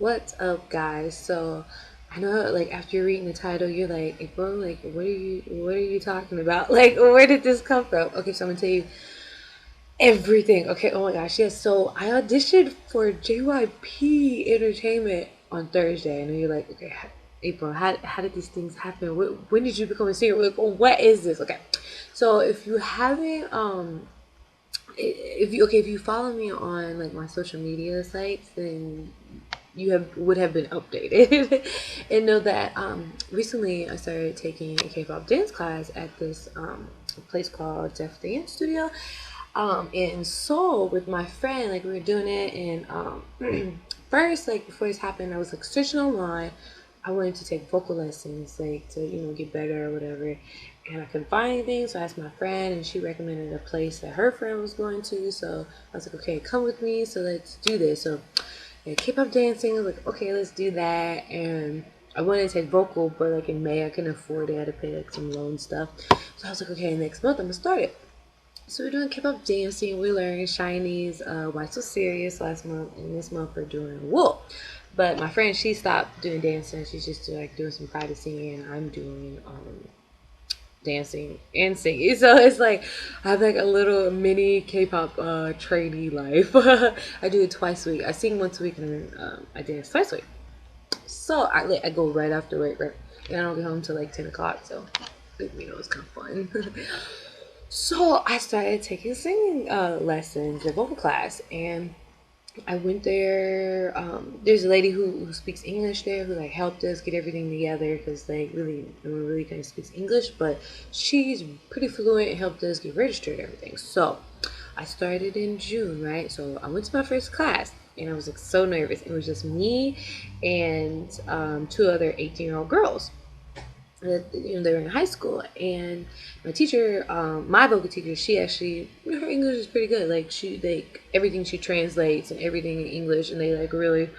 What's up, guys? So I know, like, after you're reading the title, you're like, hey, bro, like, what are you talking about? Like, where did this come from? Okay, so I'm gonna tell you everything. Okay, oh my gosh, yes. So I auditioned for JYP Entertainment on Thursday, and you're like, okay, April, how did these things happen? When did you become a singer? Like, what is this? Okay, so if you haven't, if you follow me on like my social media sites, then you have would have been updated and know that recently I started taking a K-pop dance class at this place called Def Dance Studio in Seoul with my friend. Like, we were doing it, and first, like, before this happened, I was like searching online. I wanted to take vocal lessons, like, to get better or whatever, and I couldn't find anything. So I asked my friend, and she recommended a place that her friend was going to. So I was like, okay, come with me. So let's do this. So yeah, K-pop dancing. I was like, okay, let's do that. And I wanted to take vocal, but like in May, I couldn't afford it. I had to pay like some loan stuff. So I was like, okay, next month I'm gonna start it. So we're doing K-pop dancing. We learned Chinese, Why So Serious last month, and this month we're doing Wool. But my friend, she stopped doing dancing. She's just like doing some private singing, and I'm doing dancing and singing. So it's like I have like a little mini K-pop trainee life. I do it twice a week. I sing once a week, and then I dance twice a week. So I go right after work, right? And I don't get home till like 10 o'clock. So it's kind of fun. So I started taking singing lessons, a vocal class, and I went there. There's a lady who speaks English there who like helped us get everything together because like really no one really kind of speaks English, but she's pretty fluent and helped us get registered and everything. So I started in June, right? So I went to my first class and I was like so nervous. It was just me and two other 18-year-old girls. They were in high school, and my teacher, my vocal teacher, she actually, her English is pretty good. Like, she like everything she translates and everything in English, and they like really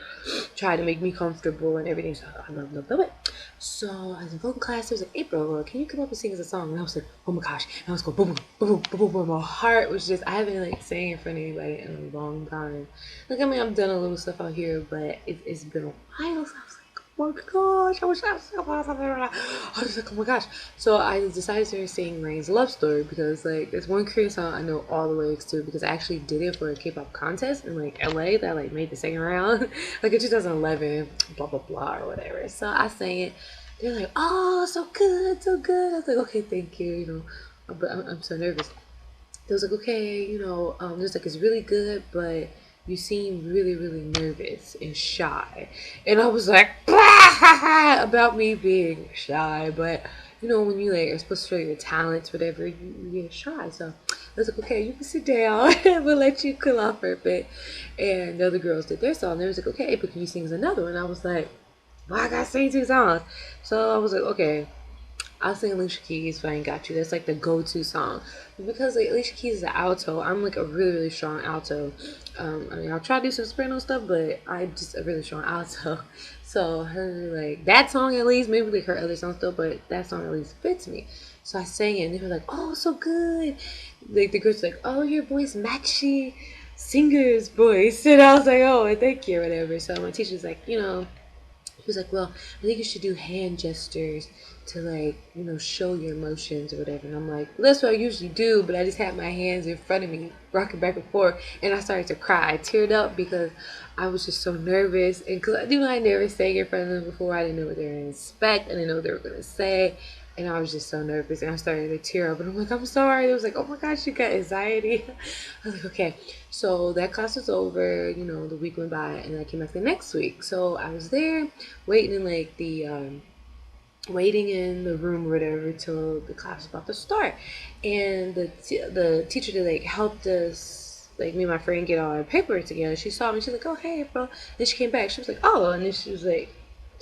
try to make me comfortable and everything. So I love it. So I was in vocal class. It was like, April, can you come up and sing us a song? And I was like, oh my gosh! And I was going boom boom boom boom boom. My heart was just, I haven't like sang in front of anybody in a long time. Like, I mean, I've done a little stuff out here, but it's been a while. So I was like, oh my gosh, I wish I was I was like, oh my gosh. So I decided to sing Rain's Love Story because like there's one Korean song I know all the lyrics to because I actually did it for a K-pop contest in like LA that like made the second round like in 2011, blah blah blah or whatever. So I sang it. They're like, oh, so good, so good. I was like, okay, thank you, but I'm so nervous. They was like, okay, just like it's really good, but you seem really, really nervous and shy. And I was like, about me being shy, but when you like are supposed to show your talents, whatever, you get shy. So I was like, okay, you can sit down. We'll let you cool off for a bit. And the other girls did their song. They was like, okay, but can you sing us another one? I was like, well, I gotta sing two songs. So I was like, okay, I'll sing Alicia Keys if I ain't got you. That's like the go-to song. But because like Alicia Keys is an alto, I'm like a really, really strong alto. I mean, I'll try to do some soprano stuff, but I'm just a really strong alto. So her like that song at least, maybe like her other songs still, but that song at least fits me. So I sang it, and they were like, "Oh, so good!" Like the girls were like, "Oh, your voice matchy singer's voice," and I was like, "Oh, thank you," or whatever. So my teacher's like, he was like, well, I think you should do hand gestures to like, show your emotions or whatever. And I'm like, well, that's what I usually do, but I just had my hands in front of me, rocking back and forth, and I started to cry. I teared up because I was just so nervous. And because I never sang in front of them before, I didn't know what they were going to expect. I didn't know what they were going to say. And I was just so nervous, and I started to tear up. And I'm like, I'm sorry. It was like, oh my gosh, you got anxiety. I was like, okay. So that class was over. The week went by, and I came back the next week. So I was there, waiting in like the waiting in the room or whatever till the class was about to start. And the teacher that like helped us, like me and my friend, get all our paperwork together, she saw me. She's like, oh hey, April. Then she came back. She was like, oh, and then she was like,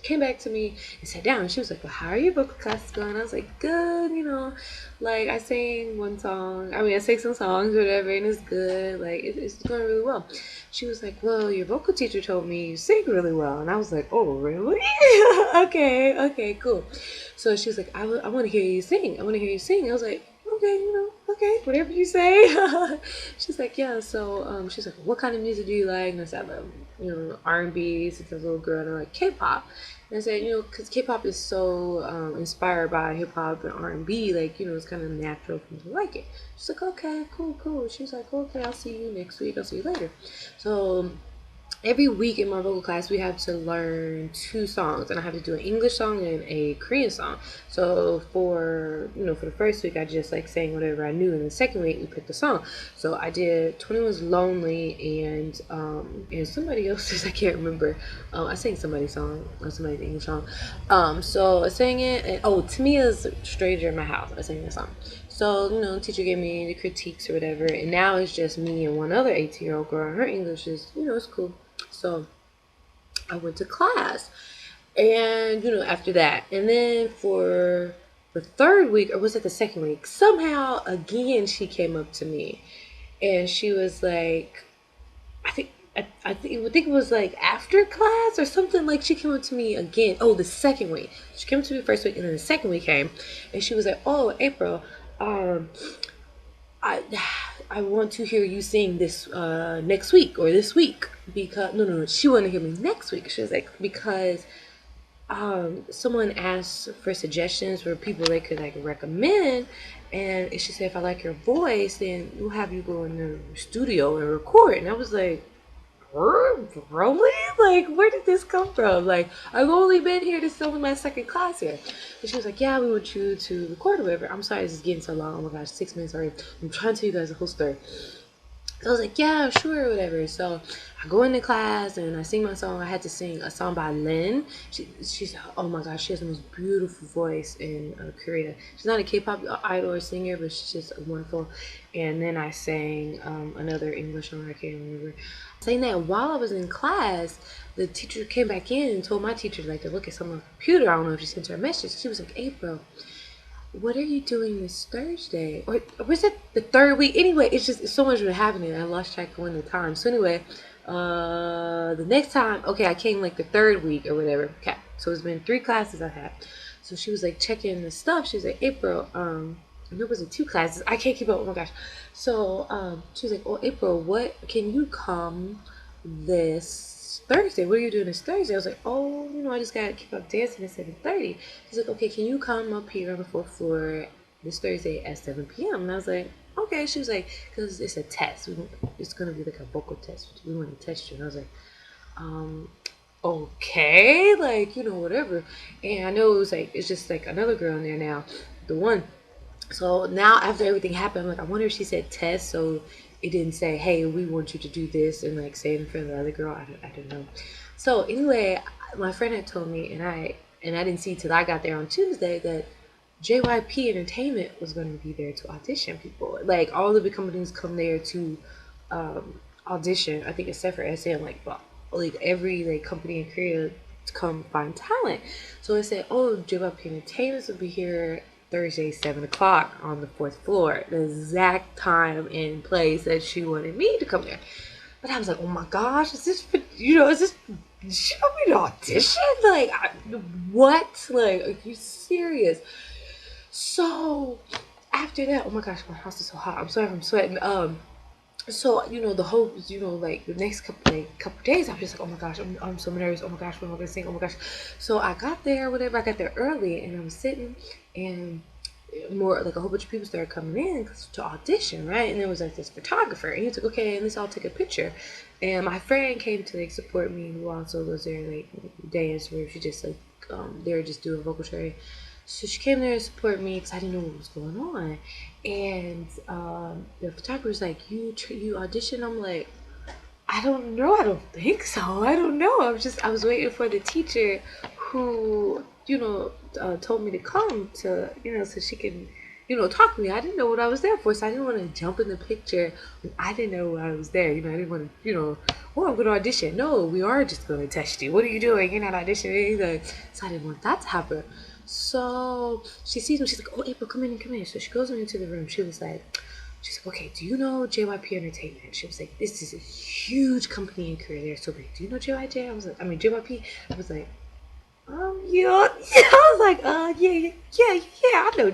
came back to me and sat down, and she was like, well, how are your vocal classes going? I was like, good. Like I sang one song, I sang some songs or whatever, and it's good, like it's going really well. She was like, well, your vocal teacher told me you sing really well. And I was like, oh really? Okay, cool. So she was like, I want to hear you sing. I want to hear you sing. I was like, okay, okay, whatever you say. She's like, yeah. So she's like, what kind of music do you like? And I said, I love R&B since I was a little girl, and I like K-pop. And I said, because K-pop is so inspired by hip-hop and R&B, like, it's kind of natural for me to like it. She's like, okay, cool, cool. She's like, okay, I'll see you next week. I'll see you later. So every week in my vocal class we have to learn two songs, and I have to do an English song and a Korean song. So for the first week I just like sang whatever I knew, and the second week we picked a song. So I did 21's Lonely and somebody else's, I can't remember. I sang somebody's song or somebody's English song. So I sang it, and Tamia's Stranger in My House, I sang that song. So, the teacher gave me the critiques or whatever, and now it's just me and one other 18-year-old girl. Her English is, it's cool. So I went to class, and after that, and then for the third week, or was it the second week, somehow again she came up to me, and she was like, I think it was like after class or something. Like, she came up to me again. Oh, the second week. She came up to me first week, and then the second week came, and she was like, "Oh, April, I I want to hear you sing this next week or this week." Because no, she wanted to hear me next week. She was like, because someone asked for suggestions for people they could like recommend, and she said if I like your voice, then we'll have you go in the studio and record. And I was like, really? Like, where did this come from? Like, I've only been here, this is only my second class here. And she was like, yeah, we want you to record or whatever. I'm sorry, this is getting so long. Oh my gosh, 6 minutes already. I'm trying to tell you guys the whole story. So I was like, yeah, sure, whatever. So I go into class and I sing my song. I had to sing a song by Lynn. She's, oh my gosh, she has the most beautiful voice in Korea. She's not a K-pop idol or singer, but she's just wonderful. And then I sang another English song, I can't remember. Saying that while I was in class, the teacher came back in and told my teacher like to look at some on the computer. I don't know if she sent her a message. She was like, April, what are you doing this Thursday? Or was it the third week? Anyway, it's so much was happening. I lost track of the time. So anyway, the next time, okay, I came like the third week or whatever. Okay, so it's been 3 classes I've had. So she was like checking the stuff. She was like, April, there was 2 classes. I can't keep up. Oh my gosh. So she was like, oh, April, what can you come this Thursday? What are you doing this Thursday? I was like, oh, I just gotta keep up dancing at 7:30. She's like, okay, can you come up here on the 4th floor this Thursday at 7 p.m.? And I was like, okay. She was like, because it's a test. It's gonna be like a vocal test. We want to test you. And I was like, okay, like, whatever. And I know it was like, it's just like another girl in there now, the one. So now after everything happened, I'm like, I wonder if she said test, so it didn't say, hey, we want you to do this, and like say it in front of the other girl. I don't know. So anyway, my friend had told me, and I didn't see till I got there on Tuesday, that JYP Entertainment was going to be there to audition people. Like, all the big companies come there to audition. I think except for SM, like every like company in Korea to come find talent. So I said, oh, JYP Entertainment will be here Thursday, 7 o'clock on the 4th floor, the exact time and place that she wanted me to come there. But I was like, oh my gosh, is this for, is this, she want me to audition? Like, what? Like, are you serious? So, after that, oh my gosh, my house is so hot. I'm sorry if I'm sweating. So the whole like the next couple days I was just like, oh my gosh, I'm so nervous. Oh my gosh, what am I gonna sing? Oh my gosh. So I got there, whatever. I got there early, and I was sitting, and more like a whole bunch of people started coming in to audition, right? And there was like this photographer, and he was like, okay, let's all take a picture. And my friend came to like support me, who also was there like dance, where she just like they were just doing vocal training. So she came there to support me because I didn't know what was going on. And the photographer was like, you audition? I'm like, I don't know. I don't think so. I don't know. I was waiting for the teacher who, told me to come to, so she can, talk to me. I didn't know what I was there for. So I didn't want to jump in the picture when I didn't know I was there. I didn't want to, oh, I'm going to audition. No, we are just going to test you. What are you doing? You're not auditioning either. So I didn't want that to happen. So she sees me. She's like, oh, April, come in. So she goes into the room. She's like, okay, do you know JYP Entertainment? She was like, this is a huge company in Korea. They're so big. Do you know JYJ? JYP. I was like, yeah. I was like, yeah, I know.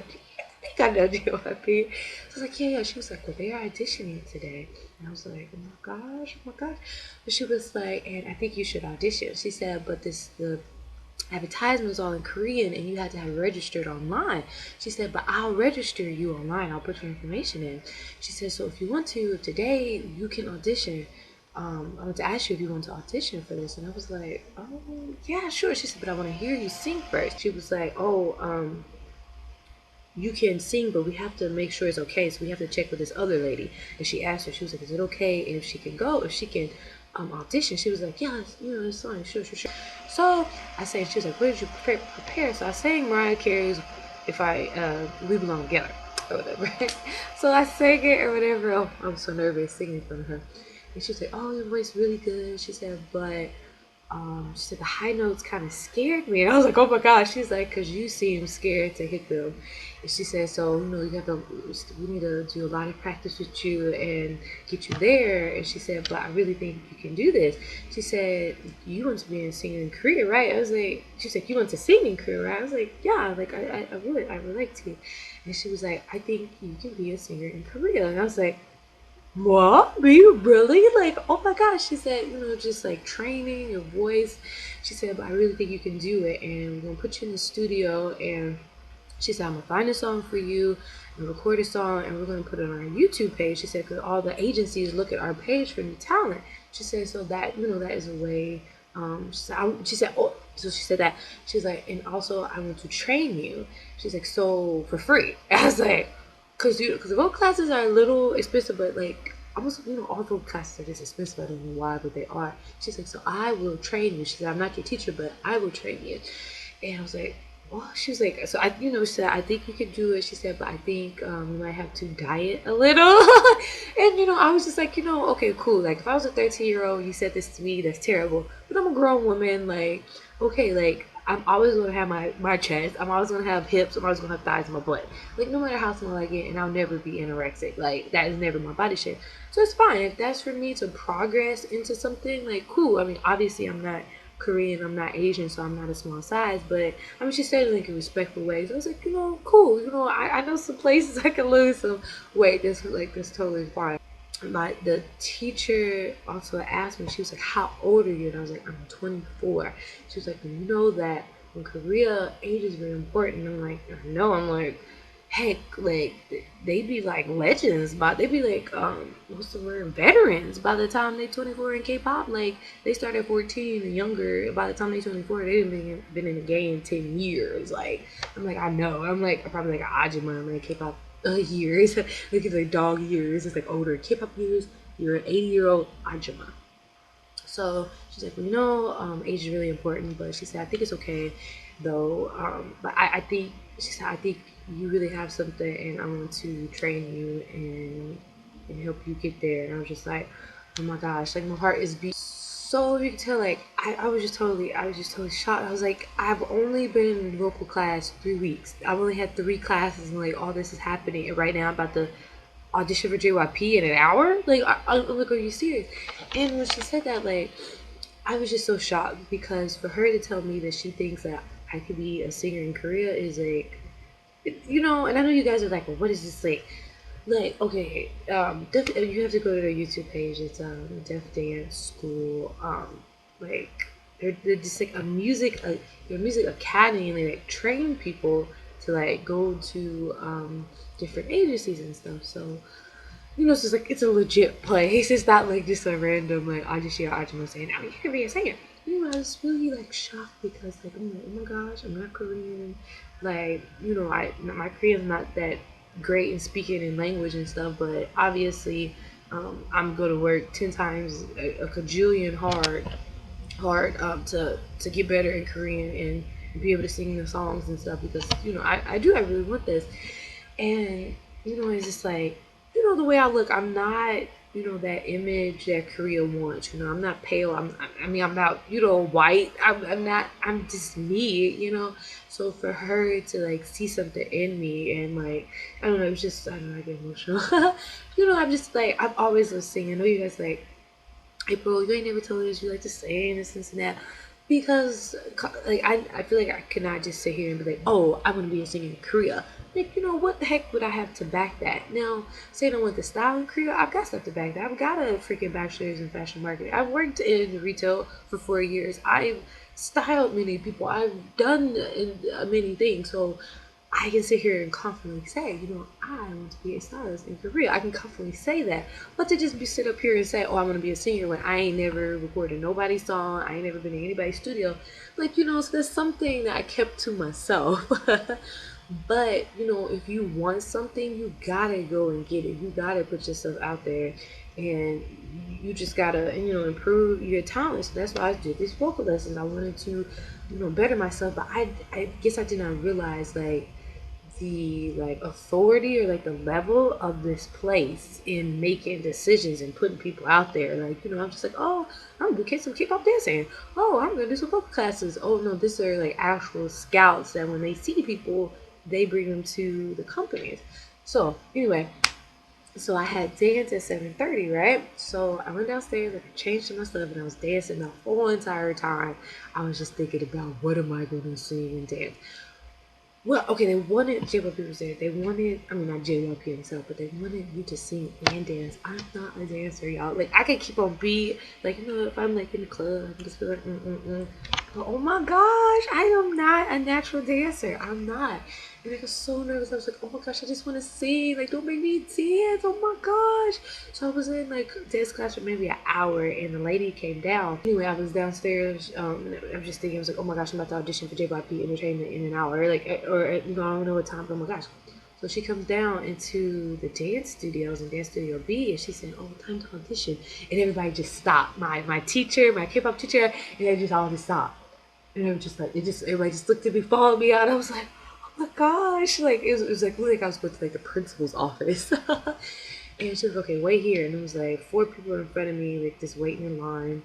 think I know JYP. So I was like, yeah. She was like, well, they're auditioning today. And I was like, oh my gosh, oh my gosh. But she was like, and I think you should audition. She said, but the advertisement was all in Korean and you had to have it registered online. She said, but I'll register you online. I'll put your information in. She said, so if you want to today, you can audition. I want to ask you if you want to audition for this. And I was like, oh, yeah, sure. She said, but I want to hear you sing first. She was like, oh, you can sing, but we have to make sure it's okay. So we have to check with this other lady. And she asked her, she was like, is it okay if she can go, if she can audition? She was like, yeah, it's fine, sure. So I sang, she was like, what did you prepare? So I sang Mariah Carey's If We Belong Together or whatever. So I sang it or whatever. Oh, I'm so nervous singing in front of her. And she was like, oh, your voice really good. She said, but she said the high notes kind of scared me, and I was like, "Oh my gosh!" She's like, "Cause you seem scared to hit them," and she said, "So you have to. We need to do a lot of practice with you and get you there." And she said, "But I really think you can do this." She said, "You want to be a singer in Korea, right?" I was like, "She said you want to sing in Korea, right?" I was like, "Yeah, like I would like to." And she was like, "I think you can be a singer in Korea," and I was like, what? Be you really? Like, oh my gosh. She said, just like training your voice. She said, but I really think you can do it. And we're going to put you in the studio. And she said, I'm going to find a song for you and record a song. And we're going to put it on our YouTube page. She said, because all the agencies look at our page for new talent. She said, so that, that is a way. Oh, so she said that. She's like, and also I want to train you. She's like, so for free. I was like, because the vocal classes are a little expensive, but like almost all vocal classes are just expensive. I don't know why, but they are. She's like, so I will train you. She said, I'm not your teacher, but I will train you. And I was like, well, she was like, so she said, I think you could do it. She said, but I think you might have to diet a little. And I was just like, okay, cool. Like if I was a 13-year-old, you said this to me, that's terrible. But I'm a grown woman, like, okay, like I'm always gonna have my chest. I'm always gonna have hips. I'm always gonna have thighs in my butt. Like no matter how small I get, and I'll never be anorexic. Like that is never my body shape. So it's fine if that's for me to progress into something. Like cool. I mean, obviously I'm not Korean. I'm not Asian, so I'm not a small size. But I mean, she said it like in respectful ways. I was like, cool. I know some places I can lose some weight. That's totally fine. The teacher also asked me, she was like, how old are you? And I was like, I'm 24. She was like, well, you know that in Korea, age is very important. And I'm like, I know. I'm like, heck, like, they be like legends, but they be like, what's the word? Veterans by the time they 24 in K-pop. Like, they start at 14 and younger. By the time they 24, they didn't been in the game 10 years. Like, I'm like, I know. I'm like, I'm probably like an Ajima. I'm like, K-pop years. Like it's like dog years. It's like older K-pop years. You're an 80-year-old Ajima. So she's like, well, age is really important, but she said, I think it's okay though. But I think she said, I think you really have something, and I want to train you and help you get there. And I was just like, oh my gosh, like my heart is beating. So you can tell, like I was just totally shocked. I was like, I've only been in vocal class 3 weeks. I've only had 3 classes, and like all this is happening. And right now, I'm about to audition for JYP in an hour. Like, I'm like, are you serious? And when she said that, like, I was just so shocked because for her to tell me that she thinks that I could be a singer in Korea is like, And I know you guys are like, well, what is this like? Like okay, you have to go to their YouTube page. It's Deaf Dance School. Like they're just like a music academy, and they like train people to like go to different agencies and stuff. So it's just like it's a legit place. It's not like just a random like I just hear Ajima saying, "Oh, you can be a singer." I was really like shocked because like I'm like, oh my gosh, I'm not Korean. Like my Korean's not that great in speaking in language and stuff, but obviously I'm going to work 10 times a cajillion hard to get better in Korean and be able to sing the songs and stuff because I really want this. And it's just like the way I look, I'm not that image that Korea wants. I'm not pale. I'm not white. I'm not. I'm just me. So for her to like see something in me and like I don't know, it's just I don't know, I get emotional. I'm just like I've always loved singing. I know you guys like April, you ain't never told us you like to sing this and that. Because like I feel like I cannot just sit here and be like, oh, I want to be a singer in Korea. like, what the heck would I have to back that? Now, saying I went to style and career, I've got stuff to back that. I've got a freaking bachelor's in fashion marketing. I've worked in retail for 4 years. I've styled many people. I've done many things. So I can sit here and confidently say, I want to be a stylist in career. I can confidently say that. But to just be sit up here and say, oh, I'm going to be a singer when I ain't never recorded nobody's song, I ain't never been in anybody's studio. Like, so there's something that I kept to myself. But, if you want something, you gotta go and get it. You gotta put yourself out there, and you just gotta, improve your talent. So that's why I did these vocal lessons. I wanted to, better myself. But I guess I did not realize, like, the authority or like the level of this place in making decisions and putting people out there. Like, I'm just like, oh, I'm gonna get some K-pop dancing. Oh, I'm gonna do some vocal classes. Oh no, these are like actual scouts that when they see people, they bring them to the companies. So anyway, so I had dance at 7:30, right? So I went downstairs, like, I changed my stuff, and I was dancing the whole entire time. I was just thinking about what am I gonna sing and dance. Well, okay, they wanted JYP was there. They wanted, I mean, not JYP himself, but they wanted you to sing and dance. I'm not a dancer, y'all. Like, I can keep on beat. Like, if I'm like in the club, I can just be like, But oh my gosh, I am not a natural dancer. I'm not. And I was so nervous. I was like, oh my gosh, I just want to sing. Like, don't make me dance. Oh my gosh. So I was in like dance class for maybe an hour, and the lady came down. Anyway, I was downstairs. I was just thinking, I was like, oh my gosh, I'm about to audition for JYP Entertainment in an hour. Like, or I don't know what time. But oh my gosh. So she comes down into the dance studios and Dance Studio B, and she said, oh, time to audition. And everybody just stopped. My teacher, my K-pop teacher, and they just all just stopped. And it was just like, everybody just looked at me, followed me out. I was like, oh my gosh. Like, it was like, really like I was going to like the principal's office. And she was like, okay, wait here. And it was like 4 people in front of me, like just waiting in line.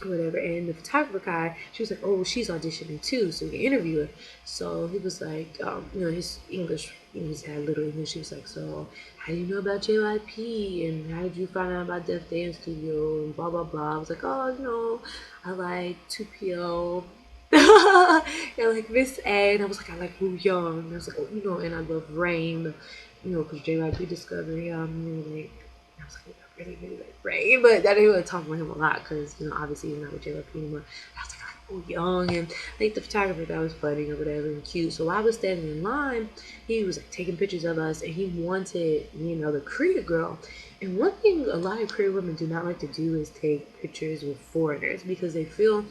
Whatever. And the photographer guy, she was like, oh, she's auditioning too, so we can interview her. So he was like, his English, he's had little English. He was like, so how do you know about JYP, and how did you find out about Def Dance Studio, and blah blah blah. I was like, oh, I like 2PO. And like Miss A, and I was like, I like Woo Young, and I was like, oh, and I love Rain, because JYP Discovery, like, I was like, I really like Rain, but I didn't really talk about him a lot because, obviously he's not with JYP anymore. I was like, I like Woo Young, and like the photographer that was funny or whatever and cute. So while I was standing in line, he was like taking pictures of us, and he wanted, the Korea girl. And one thing a lot of Korean women do not like to do is take pictures with foreigners because they feel,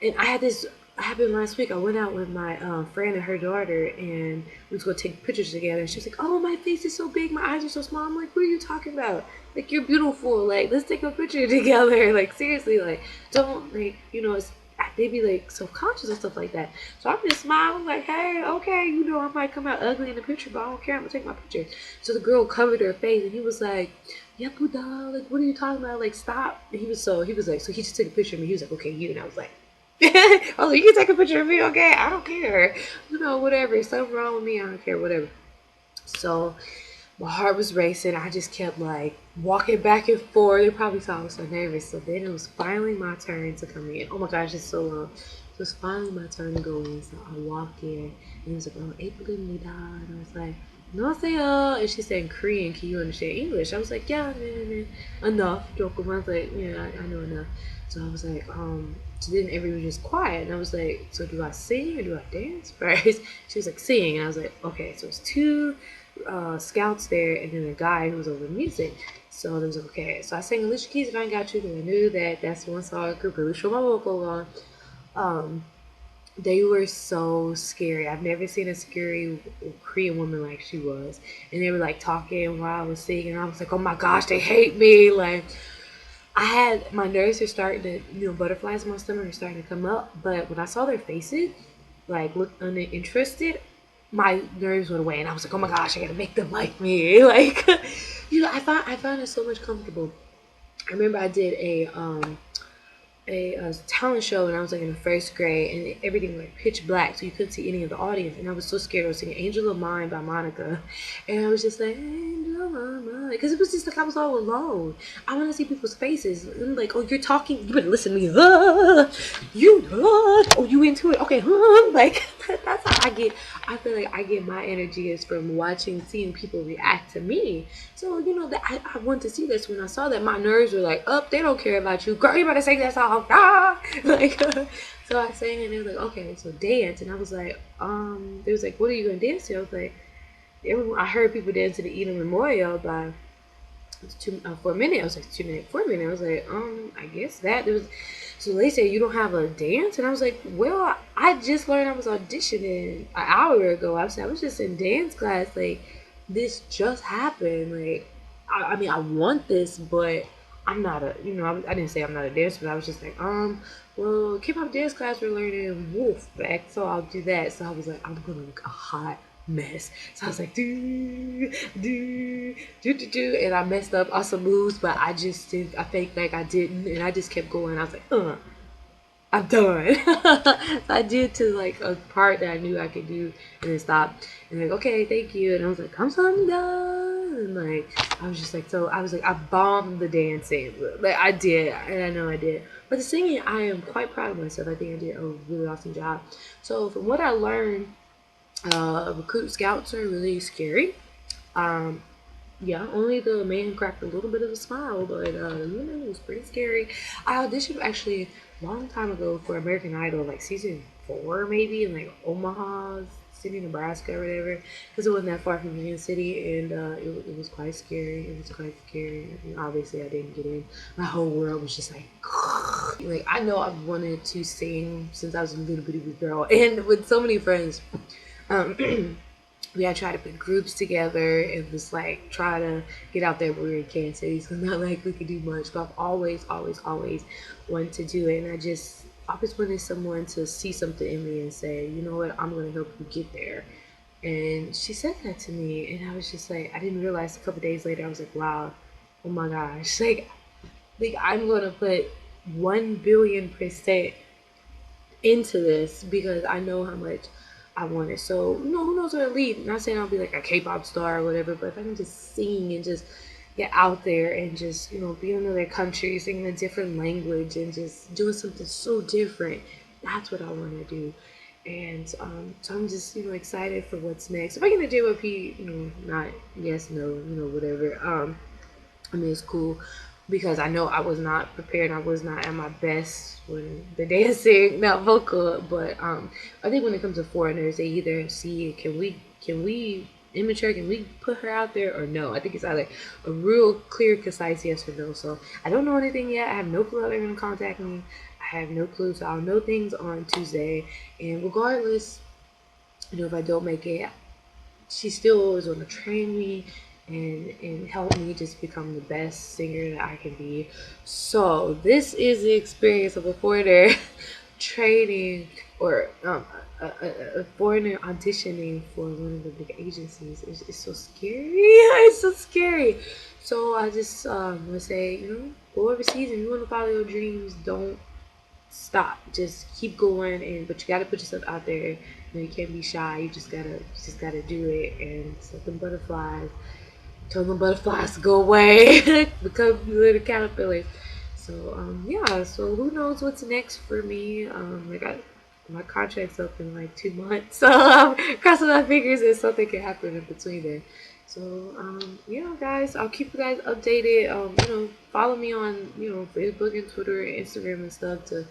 and I had this happened last week. I went out with my friend and her daughter, and we was going to take pictures together. And she was like, oh, my face is so big, my eyes are so small. I'm like, what are you talking about? Like, you're beautiful. Like, let's take a picture together. Like, seriously, like, don't, like, they be like self-conscious and stuff like that. So I'm just smiling like, hey, okay, I might come out ugly in the picture, but I don't care, I'm gonna take my picture. So the girl covered her face, and he was like, yeah, Buddha, like, what are you talking about? Like, stop. And he was like, so he just took a picture of me. He was like, okay, you. And I was like, I was like, you can take a picture of me, okay? I don't care. Whatever. Something wrong with me, I don't care, whatever. So my heart was racing. I just kept like walking back and forth. They probably thought I was so nervous. So then it was finally my turn to come in. Oh my gosh, it's so long. So it was finally my turn to go in. So I walked in, and it was like, oh, April and I was like, "Annyeonghaseyo," and she said in Korean, can you understand English? I was like, yeah, enough. Joke. I was like, yeah, I know enough. So I was like, so then everyone was just quiet, and I was like, so do I sing or do I dance first? She was like, sing, and I was like, okay. So it's 2 scouts there, and then a guy who was over music. So it was like, okay. So I sang Alicia Keys, If I Ain't Got You, because I knew that that's one song I could really show my vocal on. They were so scary. I've never seen a scary Korean woman like she was. And they were like talking while I was singing, and I was like, oh my gosh, they hate me. Like, I had, my nerves are starting to, butterflies in my stomach are starting to come up. But when I saw their faces, like, look uninterested, my nerves went away. And I was like, oh my gosh, I gotta make them like me. Like, I found it so much comfortable. I remember I did a talent show when I was like in the 1st grade, and everything was like pitch black, so you couldn't see any of the audience. And I was so scared. I was singing "Angel of Mine" by Monica, and I was just like, "Angel of Mine," because it was just like I was all alone. I want to see people's faces. And like, oh, you're talking. You better listen to me. Oh, you into it? Okay, like. That's how I get. I feel like I get my energy is from seeing people react to me. So that I want to see this. When I saw that, my nerves were like, "Up, they don't care about you, girl. You better sing that song." Ah! Like, so I sang it, and they were like, "Okay, so dance." And I was like, they was like, "What are you gonna dance to?" I was like, I heard people dance to the Eden Memorial by for a minute. I was like 2 minutes, 4 minutes. I was like, I guess that there was. So they said you don't have a dance, and I was like, well, I just learned I was auditioning an hour ago. I was just in dance class. Like this just happened. Like I mean, I want this, but I'm not a. I didn't say I'm not a dancer, but I was just like, well, K-pop dance class we're learning Wolf back, so I'll do that. So I was like, I'm gonna look a hot mess. So I was like, do, and I messed up on some moves, but I just did. I faked like I didn't, and I just kept going. I was like, I'm done. So I did to like a part that I knew I could do, and then stopped. And like, okay, thank you. And I was like, I'm done. And like, I was just like, so I was like, I bombed the dancing. Like I did, and I know I did. But the singing, I am quite proud of myself. I think I did a really awesome job. So from what I learned, recruit scouts are really scary. Um, yeah, only the man cracked a little bit of a smile, but it was pretty scary. I auditioned actually a long time ago for American Idol, like season 4 maybe, in like Omaha City, Nebraska, or whatever, because it wasn't that far from Union City, and it was quite scary. It was quite scary. And obviously, I didn't get in. My whole world was just like, like I know I've wanted to sing since I was a little bitty girl, and with so many friends. Um, we had tried to put groups together and just like try to get out there. But we were in Kansas City, so not like we could do much. But I've always wanted to do it, and I just always wanted someone to see something in me and say, you know what, I'm going to help you get there. And she said that to me, and I was just like, I didn't realize a couple days later. I was like, wow, oh my gosh, like I'm going to put 1 billion% into this because I know how much I want it. So, who knows where to lead? Not saying I'll be like a K-pop star or whatever, but if I can just sing and just get out there and just, be in another country, singing a different language and just doing something so different, that's what I want to do. And so I'm just, excited for what's next. If I get a JYP, not yes, no, whatever. I mean, it's cool because I know I was not prepared. I was not at my best when the dancing, not vocal. But I think when it comes to foreigners, they either see can we immature, can we put her out there or no? I think it's either a real clear, concise yes or no. So I don't know anything yet. I have no clue how they're gonna contact me. I have no clue. So I'll know things on Tuesday. And regardless, if I don't make it, she still is going to train me and help me just become the best singer that I can be. So this is the experience of a foreigner training or a foreigner auditioning for one of the big agencies. It's so scary. It's so scary. So I just want to say, go overseas if you want to follow your dreams. Don't stop. Just keep going, but you gotta put yourself out there. You can't be shy. You just gotta do it. And let them butterflies. Tell them butterflies to go away. Become little caterpillars. So yeah. So who knows what's next for me? I got my contract's up in like 2 months. So I'm crossing my fingers and something can happen in between there. So yeah, guys, I'll keep you guys updated. Follow me on Facebook and Twitter and Instagram and stuff to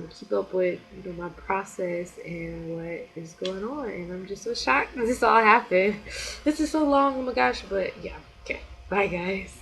keep up with my process and what is going on. And I'm just so shocked that this all happened. This is so long, oh my gosh, but yeah. Okay, bye guys.